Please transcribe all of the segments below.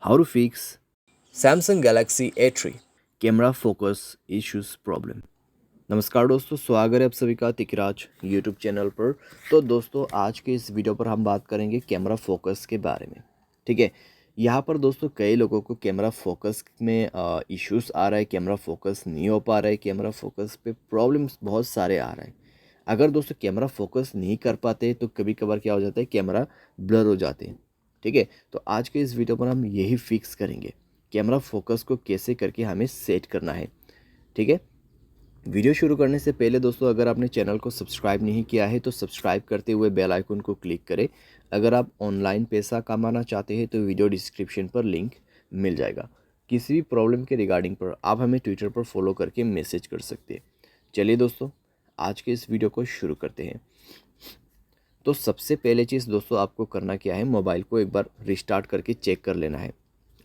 How to fix Samsung Galaxy A3। Camera focus issues problem. नमस्कार दोस्तों, स्वागत है आप सभी का तिकराज यूट्यूब चैनल पर। तो दोस्तों, आज के इस वीडियो पर हम बात करेंगे कैमरा फोकस के बारे में। ठीक है, यहाँ पर दोस्तों कई लोगों को कैमरा फोकस में इश्यूज आ रहा है, कैमरा फोकस नहीं हो पा रहा है, कैमरा फोकस पे प्रॉब्लम्स बहुत सारे आ रहे हैं। अगर दोस्तों कैमरा फोकस नहीं कर पाते तो कभी कभार क्या हो जाता है, कैमरा ब्लर हो जाते हैं। ठीक है, तो आज के इस वीडियो पर हम यही फिक्स करेंगे, कैमरा फोकस को कैसे करके हमें सेट करना है। ठीक है, वीडियो शुरू करने से पहले दोस्तों, अगर आपने चैनल को सब्सक्राइब नहीं किया है तो सब्सक्राइब करते हुए बेल आइकन को क्लिक करें। अगर आप ऑनलाइन पैसा कमाना चाहते हैं तो वीडियो डिस्क्रिप्शन पर लिंक मिल जाएगा। किसी भी प्रॉब्लम के रिगार्डिंग पर आप हमें ट्विटर पर फॉलो करके मैसेज कर सकते हैं। चलिए दोस्तों, आज के इस वीडियो को शुरू करते हैं। तो सबसे पहले चीज़ दोस्तों आपको करना क्या है, मोबाइल को एक बार रिस्टार्ट करके चेक कर लेना है।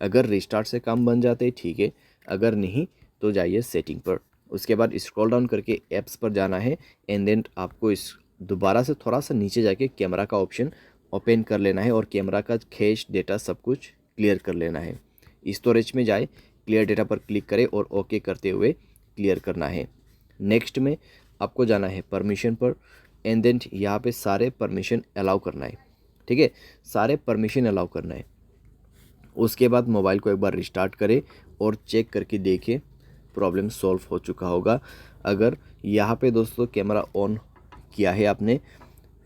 अगर रिस्टार्ट से काम बन जाते हैं ठीक है, अगर नहीं तो जाइए सेटिंग पर। उसके बाद स्क्रॉल डाउन करके ऐप्स पर जाना है एंड देन आपको इस दोबारा से थोड़ा सा नीचे जाके कैमरा का ऑप्शन ओपन कर लेना है और कैमरा का कैश डेटा सब कुछ क्लियर कर लेना है। स्टोरेज में जाए, क्लियर डेटा पर क्लिक करें और ओके करते हुए क्लियर करना है। नेक्स्ट में आपको जाना है परमिशन पर एंड देन यहाँ पे सारे परमिशन अलाउ करना है। ठीक है, सारे परमिशन अलाउ करना है। उसके बाद मोबाइल को एक बार रिस्टार्ट करें और चेक करके देखें प्रॉब्लम सॉल्व हो चुका होगा। अगर यहाँ पे दोस्तों कैमरा ऑन किया है आपने,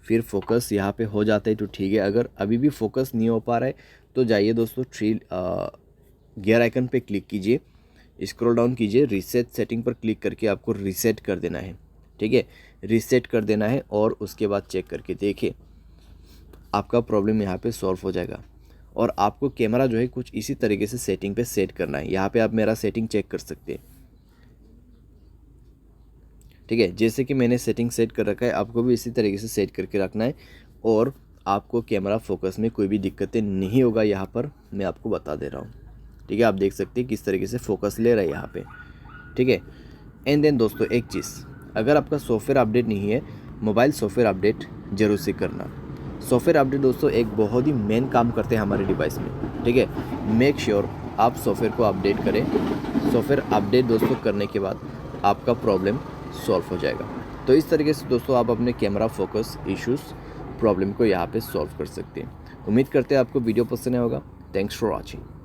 फिर फोकस यहाँ पे हो जाता है तो ठीक है। अगर अभी भी फोकस नहीं हो पा रहा है तो जाइए दोस्तों गियर आइकन पे क्लिक कीजिए, स्क्रॉल डाउन कीजिए, रीसेट सेटिंग पर क्लिक करके आपको रीसेट कर देना है। ठीक है, रीसेट कर देना है और उसके बाद चेक करके देखिए आपका प्रॉब्लम यहाँ पे सॉल्व हो जाएगा। और आपको कैमरा जो है कुछ इसी तरीके से सेटिंग पे सेट करना है। यहाँ पे आप मेरा सेटिंग चेक कर सकते हैं। ठीक है, जैसे कि मैंने सेटिंग सेट कर रखा है, आपको भी इसी तरीके से सेट करके रखना है और आपको कैमरा फोकस में कोई भी दिक्कतें नहीं होगा। यहाँ पर मैं आपको बता दे रहा हूँ। ठीक है, आप देख सकते हैं किस तरीके से फोकस ले रहा है यहाँ पे। ठीक है, एंड देन दोस्तों एक चीज़, अगर आपका सॉफ्टवेयर अपडेट नहीं है, मोबाइल सॉफ्टवेयर अपडेट जरूर से करना। सॉफ्टवेयर अपडेट दोस्तों एक बहुत ही मेन काम करते हैं हमारे डिवाइस में। ठीक है, मेक श्योर आप सॉफ्टवेयर को अपडेट करें। सॉफ्टवेयर अपडेट दोस्तों करने के बाद आपका प्रॉब्लम सॉल्व हो जाएगा। तो इस तरीके से दोस्तों आप अपने कैमरा फोकस इश्यूज़ प्रॉब्लम को यहाँ पे सॉल्व कर सकते हैं। उम्मीद करते हैं आपको वीडियो पसंद आया होगा। Thanks for watching.